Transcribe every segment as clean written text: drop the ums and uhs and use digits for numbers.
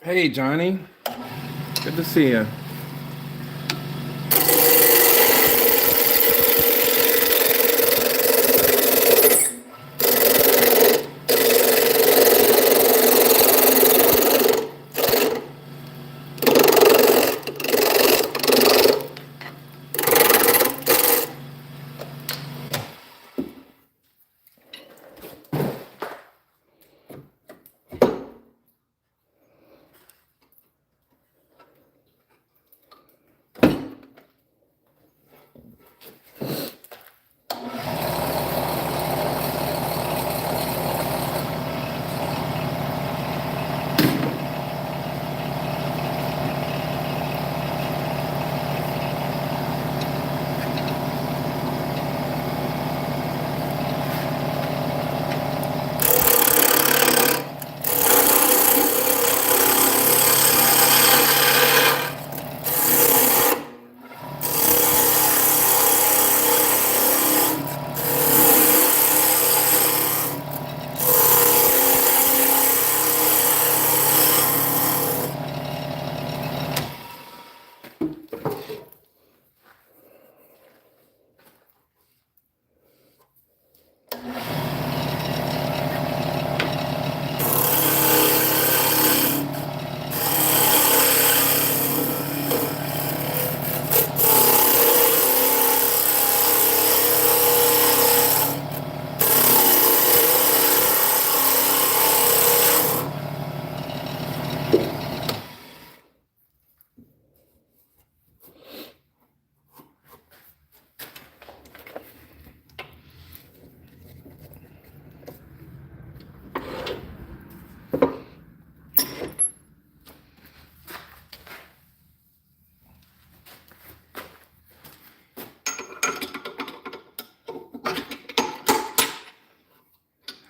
Hey, Johnny. Good to see you.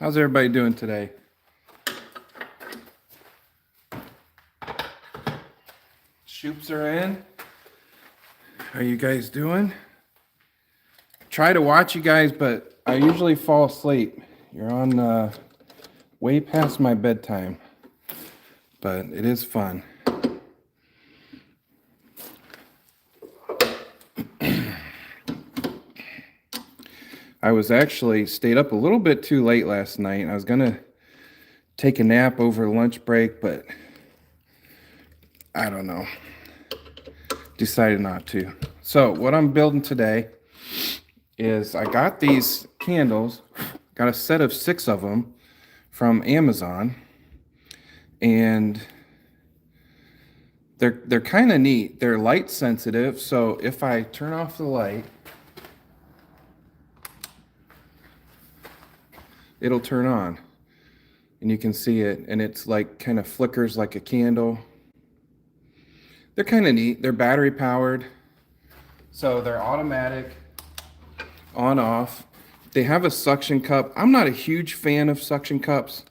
How's everybody doing today? Shoops are in. How you guys doing? Try to watch you guys, but I usually fall asleep. You're on way past my bedtime, but it is fun. I was actually stayed up a little bit too late last night. I was gonna take a nap over lunch break, but I don't know. Decided not to. So what I'm building today is I got these candles, got a set of 6 of them from Amazon, and they're kind of neat. They're light sensitive, so if I turn off the light, it'll turn on and you can see it, and it's like kind of flickers like a candle. They're kind of neat. They're battery powered, so they're automatic on off. They have a suction cup. I'm not a huge fan of suction cups.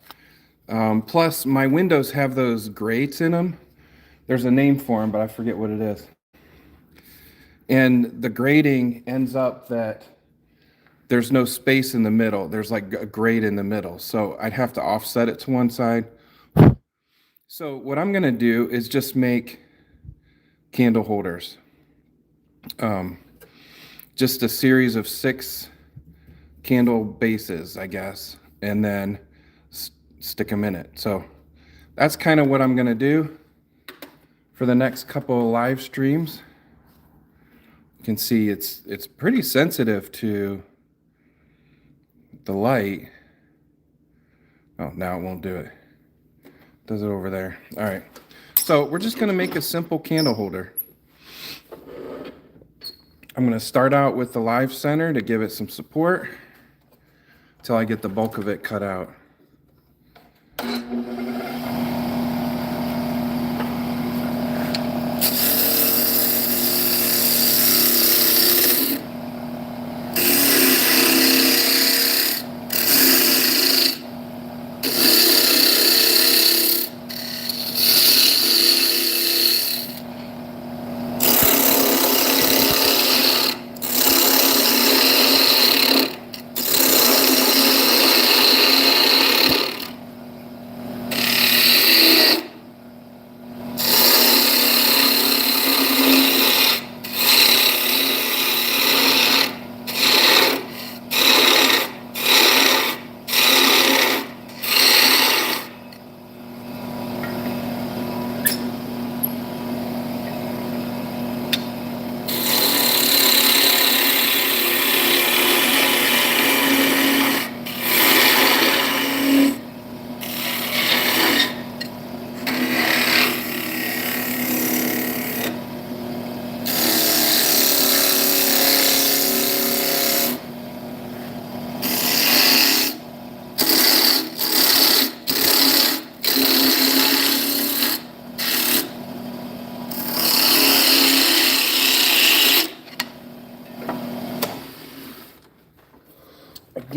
Plus my windows have those grates in them. There's a name for them, but I forget what it is. And the grating ends up that there's no space in the middle. There's like a grate in the middle. So I'd have to offset it to one side. So what I'm gonna do is just make candle holders. Just a series of 6 candle bases, I guess, and then stick them in it. So that's kind of what I'm gonna do for the next couple of live streams. You can see it's pretty sensitive to the light. Oh, now it won't do it. Does it over there. All right. So we're just going to make a simple candle holder. I'm going to start out with the live center to give it some support until I get the bulk of it cut out.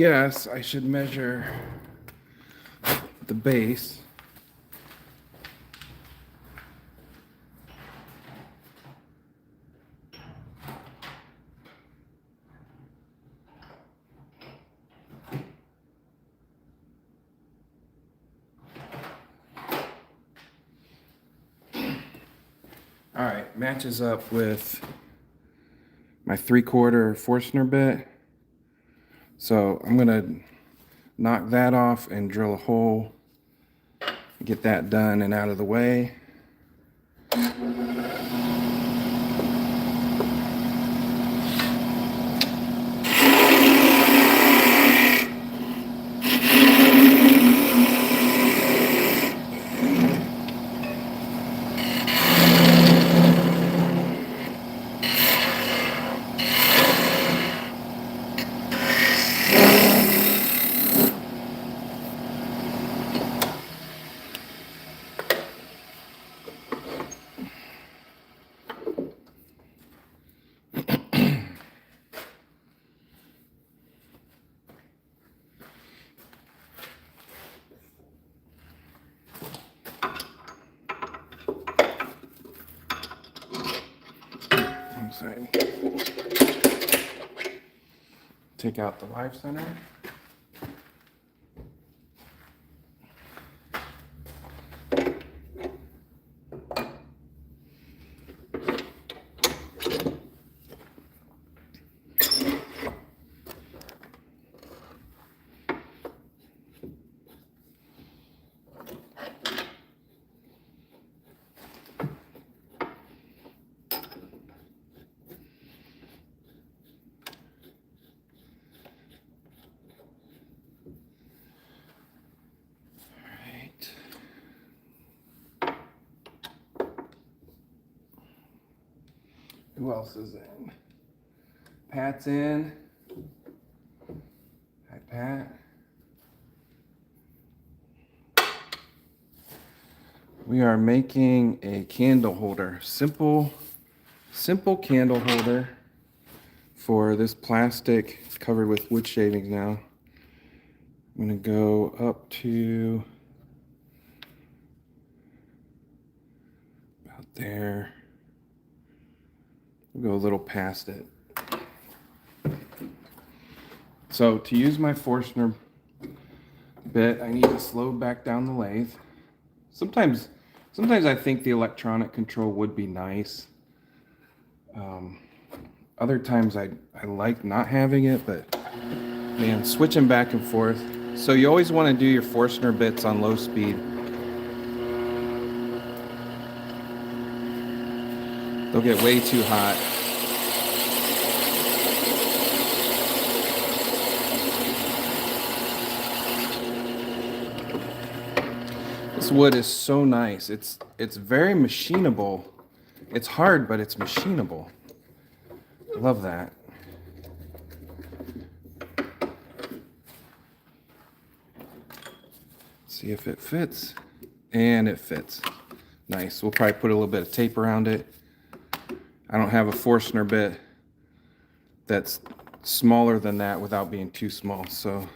guess I should measure the base. All right, matches up with my 3/4 Forstner bit. So I'm gonna knock that off and drill a hole, get that done and out of the way. Sorry. Take out the live center. Who else is in? Pat's in. Hi, Pat. We are making a candle holder. Simple candle holder for this plastic. It's covered with wood shavings now. I'm gonna go up to about there. We'll go a little past it. So to use my Forstner bit, I need to slow back down the lathe. Sometimes I think the electronic control would be nice. Other times I like not having it, but man, switching back and forth. So you always want to do your Forstner bits on low speed. They'll get way too hot. This wood is so nice. It's very machinable. It's hard, but it's machinable. I love that. See if it fits. And it fits. Nice. We'll probably put a little bit of tape around it. I don't have a Forstner bit that's smaller than that without being too small, so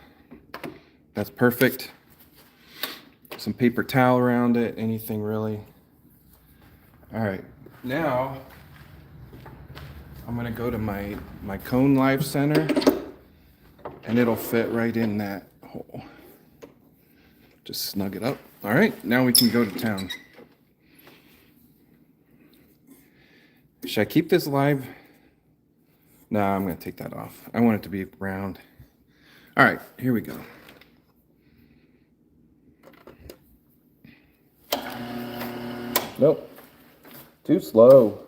that's perfect. Some paper towel around it, anything really. All right, now I'm gonna go to my cone live center and it'll fit right in that hole. Just snug it up. All right, now we can go to town. Should I keep this live? No, I'm going to take that off. I want it to be round. All right, here we go. Nope. Too slow.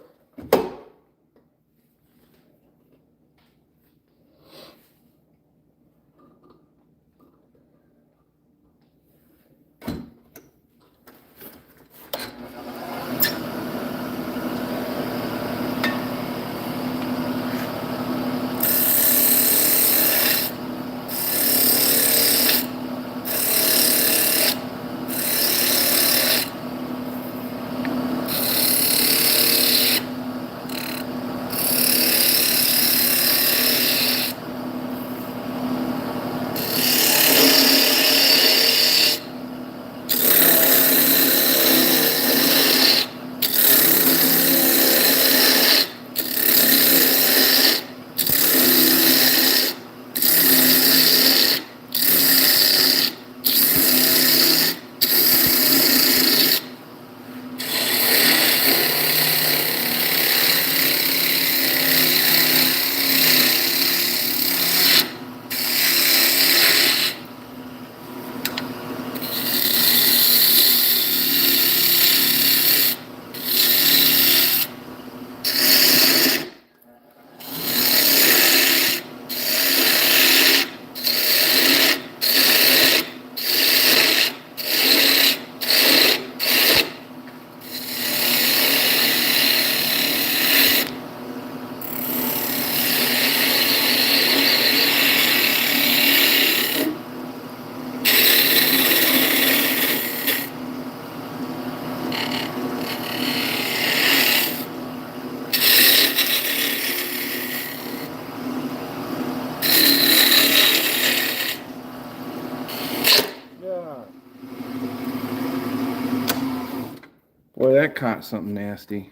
Boy, that caught something nasty.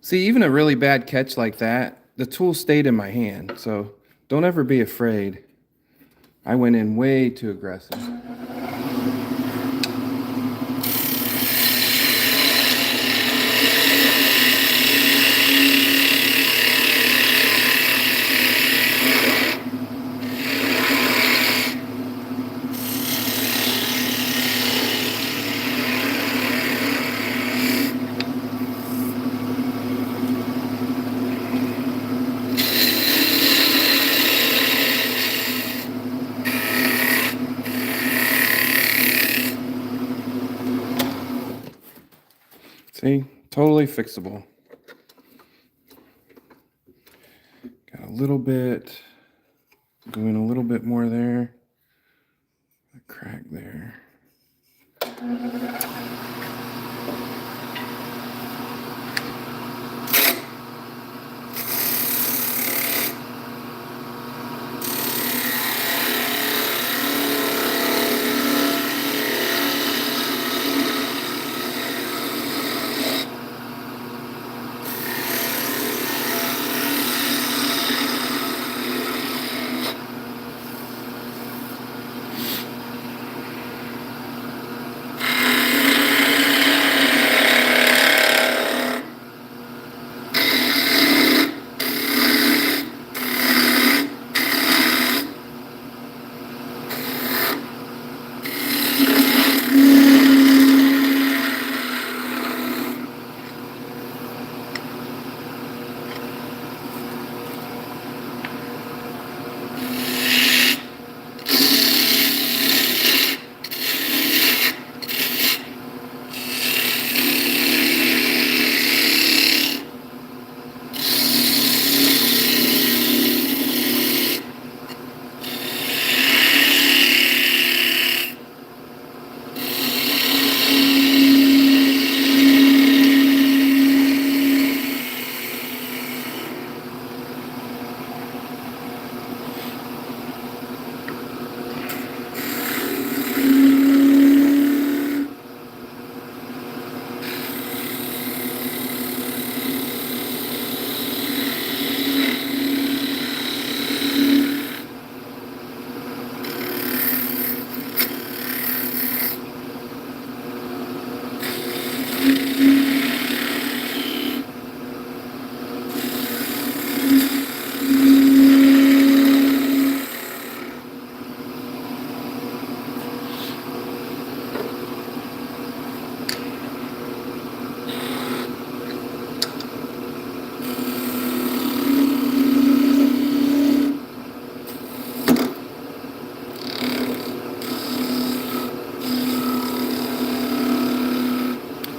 See, even a really bad catch like that, the tool stayed in my hand, so don't ever be afraid. I went in way too aggressive. See, totally fixable. Got a little bit, going a little bit more there. A crack there.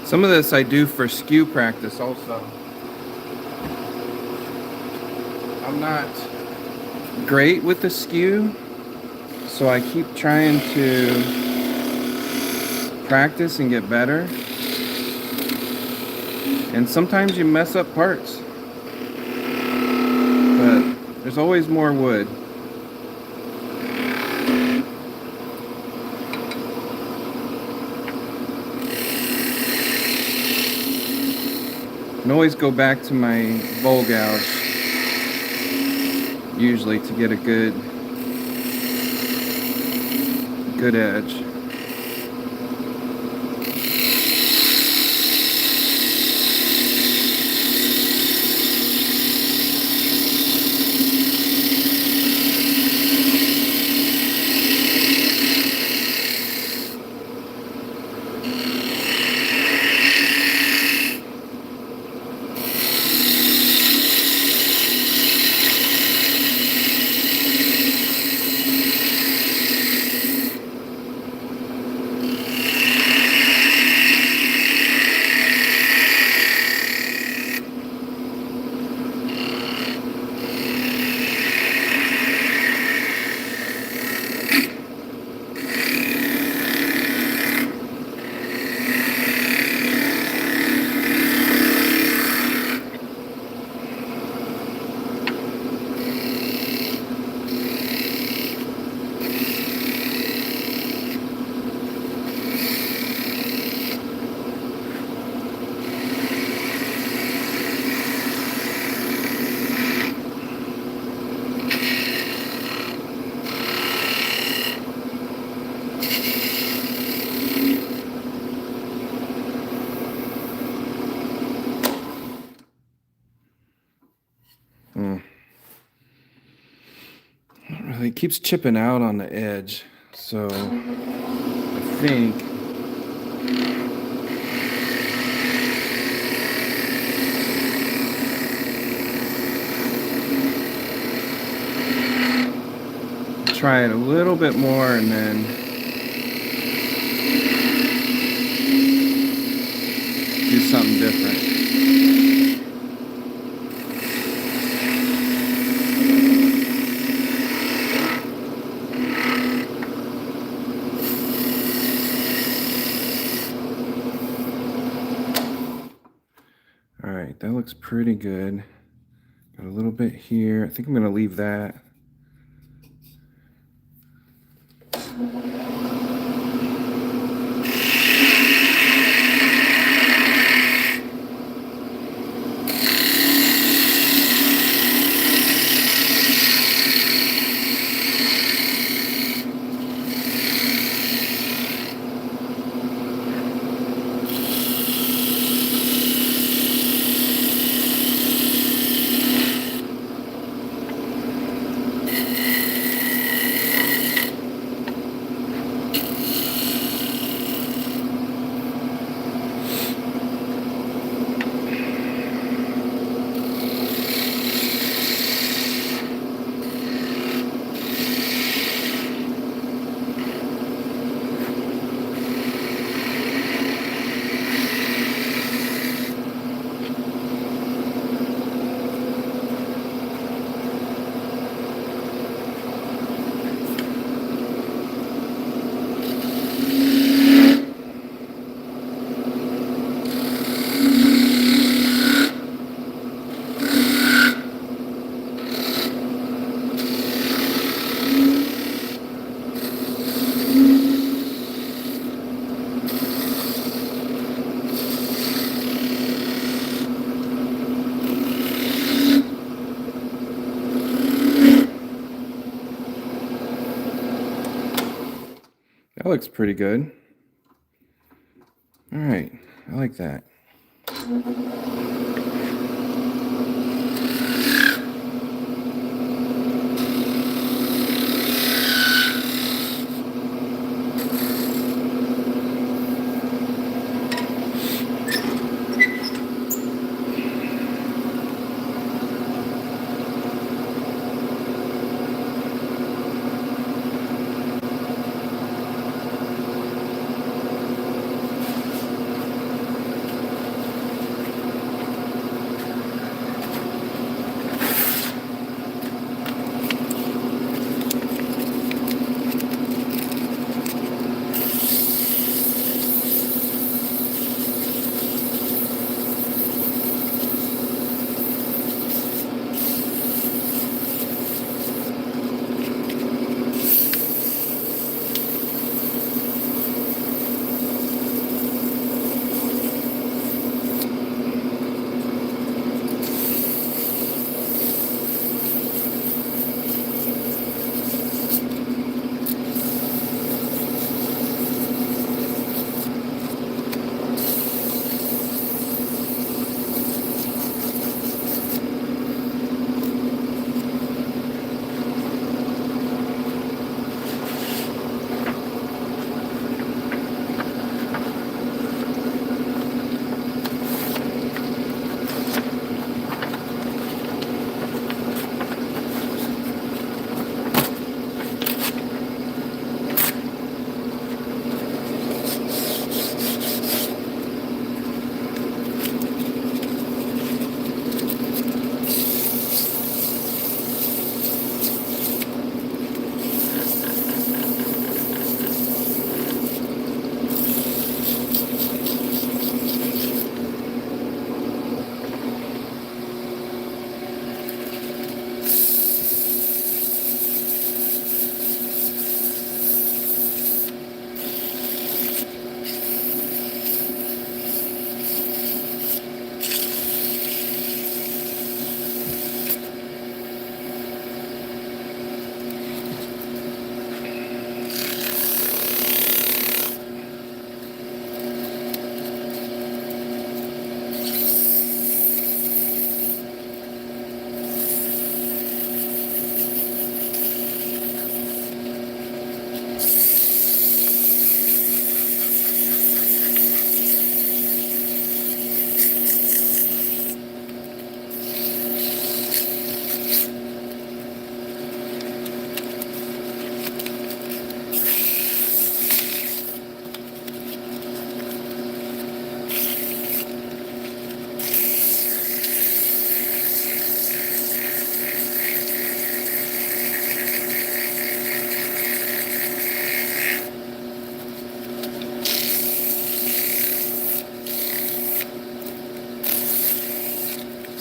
Some of this I do for skew practice also. I'm not great with the skew, so I keep trying to practice and get better. And sometimes you mess up parts, but there's always more wood. I can always go back to my bowl gouge, usually, to get a good edge. it keeps chipping out on the edge, so I think try it a little bit more and then do something different. All right, that looks pretty good. Got a little bit here. I think I'm going to leave that. That looks pretty good. All right, I like that.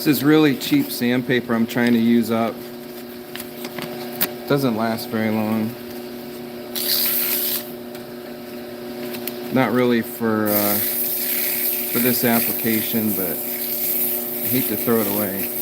This is really cheap sandpaper I'm trying to use up. Doesn't last very long. Not really for this application, but I hate to throw it away.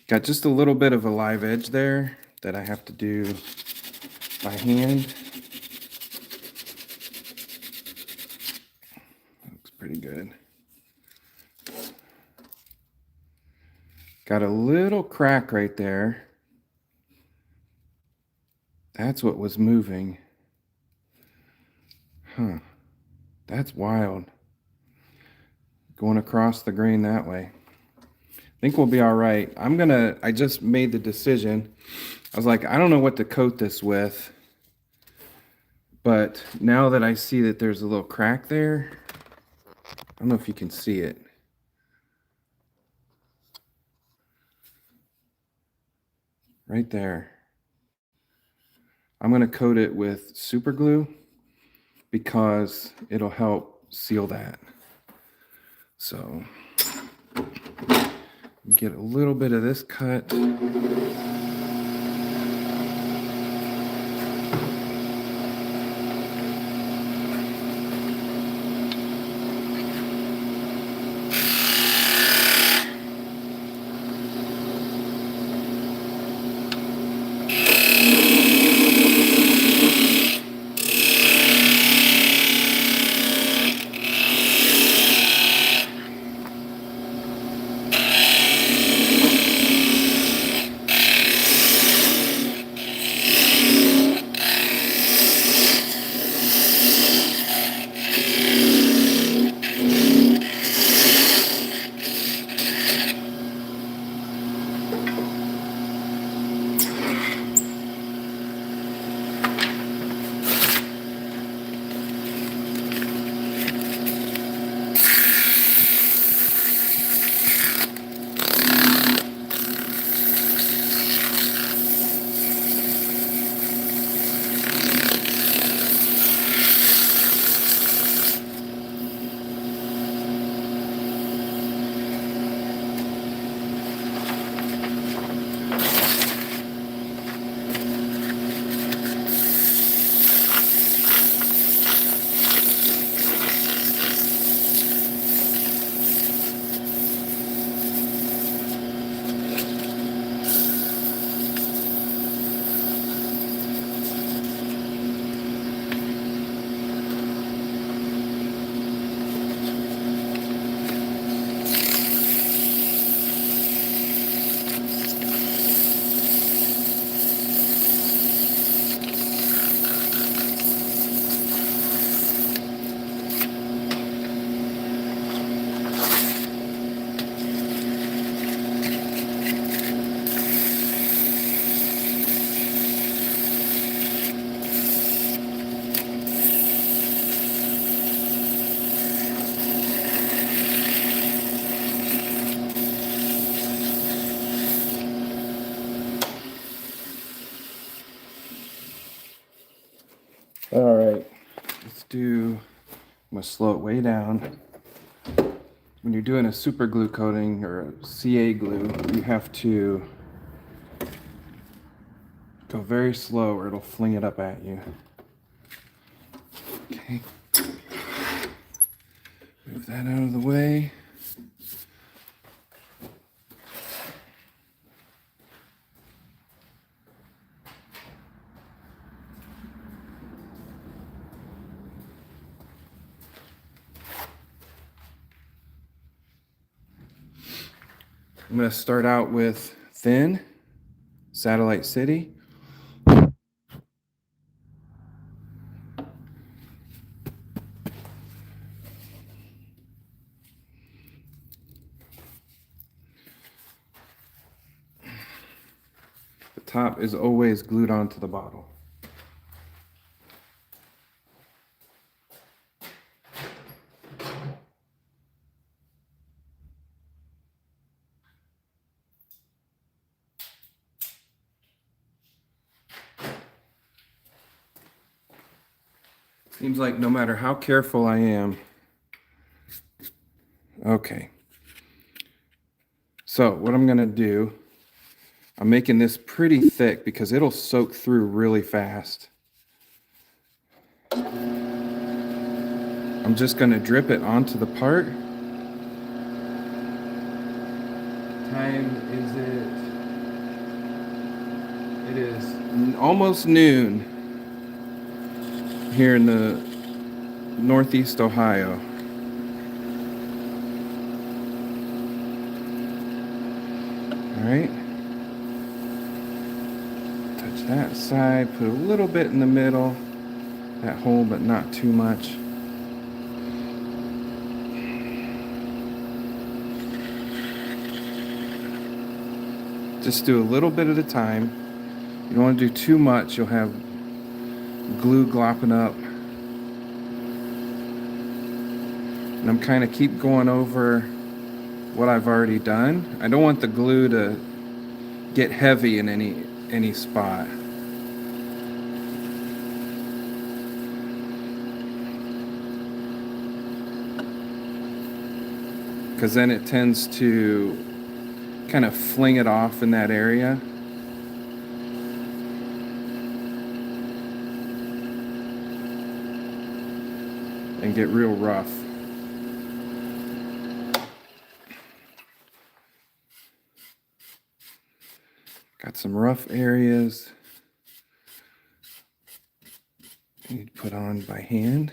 Got just a little bit of a live edge there that I have to do by hand. Looks pretty good. Got a little crack right there. That's what was moving. Huh. That's wild. Going across the grain that way. I think we'll be all right. I just made the decision. I was like, I don't know what to coat this with. But now that I see that there's a little crack there, I don't know if you can see it. Right there. I'm going to coat it with super glue because it'll help seal that. So get a little bit of this cut. All right, I'm gonna slow it way down. When you're doing a super glue coating or a CA glue, you have to go very slow or it'll fling it up at you. Okay, move that out of the way. I'm going to start out with thin, Satellite City. The top is always glued onto the bottle. Seems like no matter how careful I am. Okay. So what I'm gonna do, I'm making this pretty thick because it'll soak through really fast. I'm just gonna drip it onto the part. Time is it? It is almost noon here in the Northeast Ohio. All right. Touch that side, put a little bit in the middle, that hole, but not too much. Just do a little bit at a time. You don't want to do too much, you'll have glue glopping up. And I'm kind of keep going over what I've already done. I don't want the glue to get heavy in any spot. Because then it tends to kind of fling it off in that area. And get real rough. Got some rough areas. I need to put on by hand.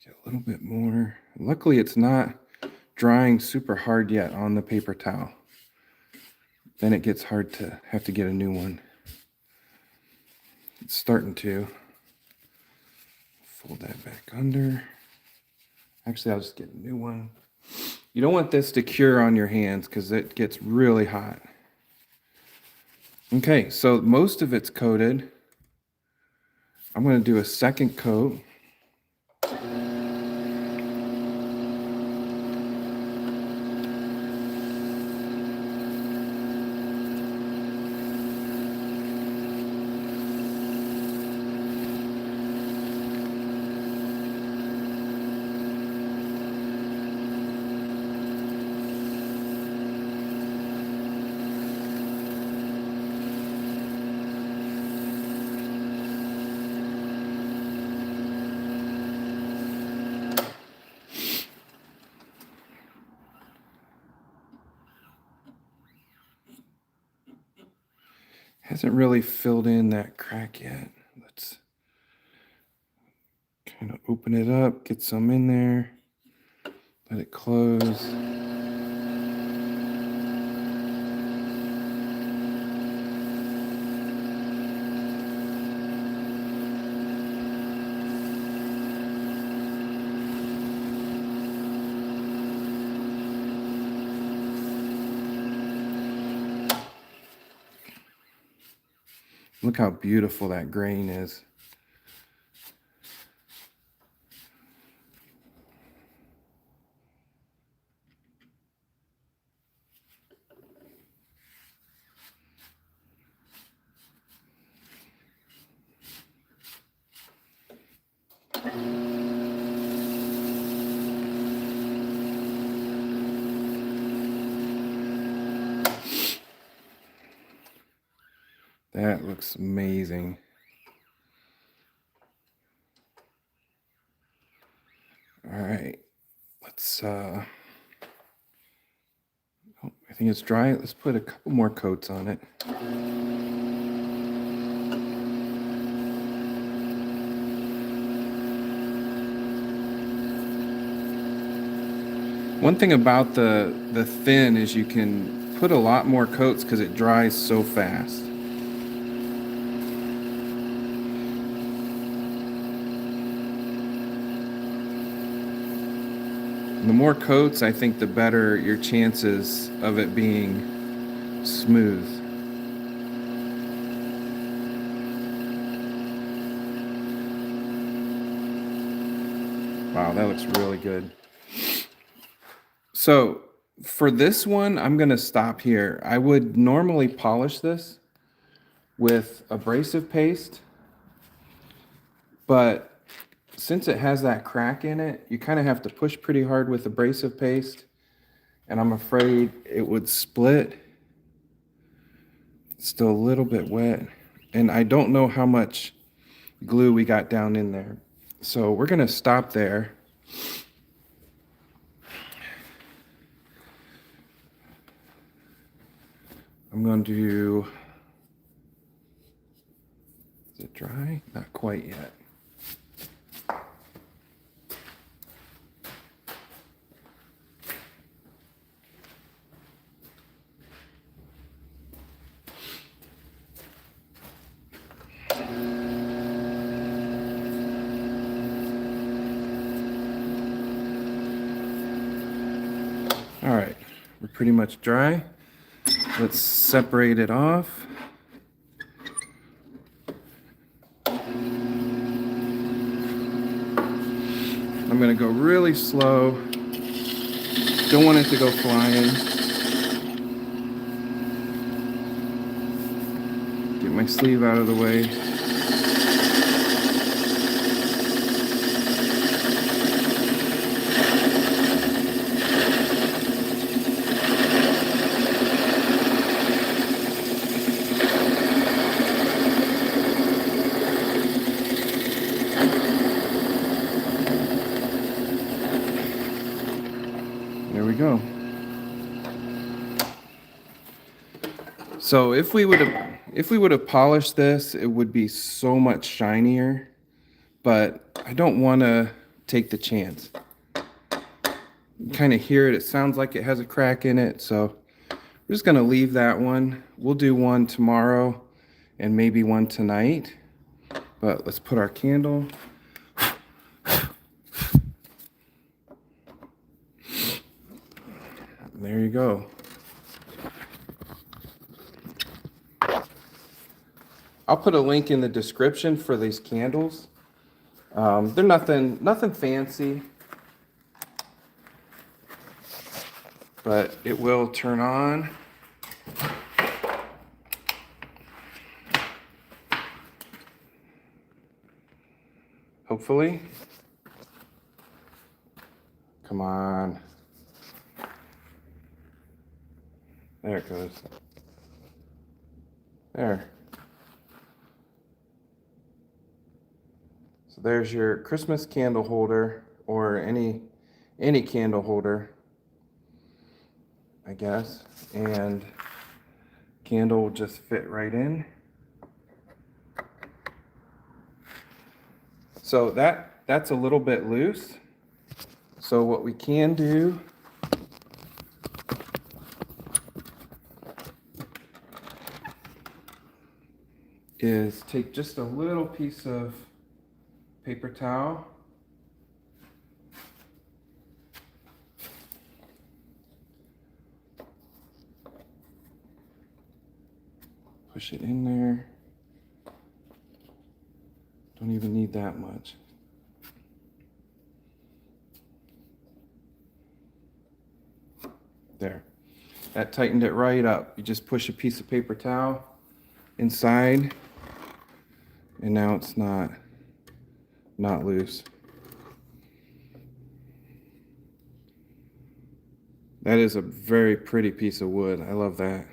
Get a little bit more. Luckily, it's not drying super hard yet on the paper towel. Then it gets hard to have to get a new one. It's starting to. Fold that back under. Actually, I'll just get a new one. You don't want this to cure on your hands because it gets really hot. Okay, so most of it's coated. I'm going to do a second coat. Hasn't really filled in that crack yet. Let's kind of open it up, get some in there, let it close. Look how beautiful that grain is. That looks amazing. All right, let's, oh, I think it's dry. Let's put a couple more coats on it. One thing about the thin is you can put a lot more coats because it dries so fast. The more coats, I think, the better your chances of it being smooth. Wow, that looks really good. So for this one, I'm going to stop here. I would normally polish this with abrasive paste. but since it has that crack in it, you kind of have to push pretty hard with abrasive paste, and I'm afraid it would split. It's still a little bit wet, and I don't know how much glue we got down in there. So we're gonna stop there. I'm going to, is it dry? Not quite yet. All right, we're pretty much dry. Let's separate it off. I'm gonna go really slow. Don't want it to go flying. Get my sleeve out of the way. There we go. So if we would have polished this, it would be so much shinier, but I don't want to take the chance. You kind of hear it. It sounds like it has a crack in it, so we're just going to leave that one. We'll do one tomorrow and maybe one tonight. But let's put our candle. There you go. I'll put a link in the description for these candles. They're nothing fancy, but it will turn on. Hopefully. Come on. There it goes. There. So there's your Christmas candle holder, or any candle holder, I guess. And candle will just fit right in. So that's a little bit loose. So what we can do is take just a little piece of paper towel, push it in there. Don't even need that much. There. That tightened it right up. You just push a piece of paper towel inside, and now it's not loose. That is a very pretty piece of wood. I love that.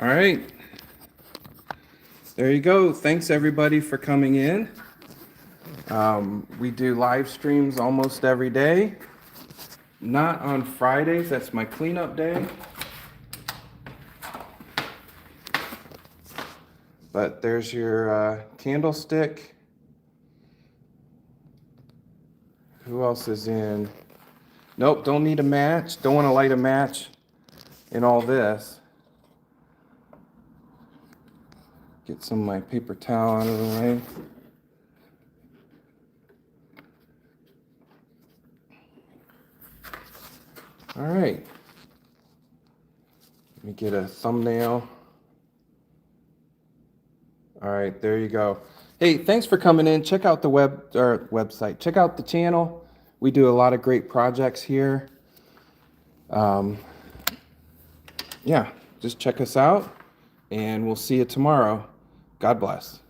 All right. There you go. Thanks everybody for coming in. We do live streams almost every day. Not on Fridays, that's my cleanup day. But there's your candlestick. Who else is in? Nope, don't need a match. Don't want to light a match in all this. Get some of my paper towel out of the way. All right. Let me get a thumbnail. All right, there you go. Hey, thanks for coming in. Check out the website. Check out the channel. We do a lot of great projects here. Yeah, just check us out, and we'll see you tomorrow. God bless.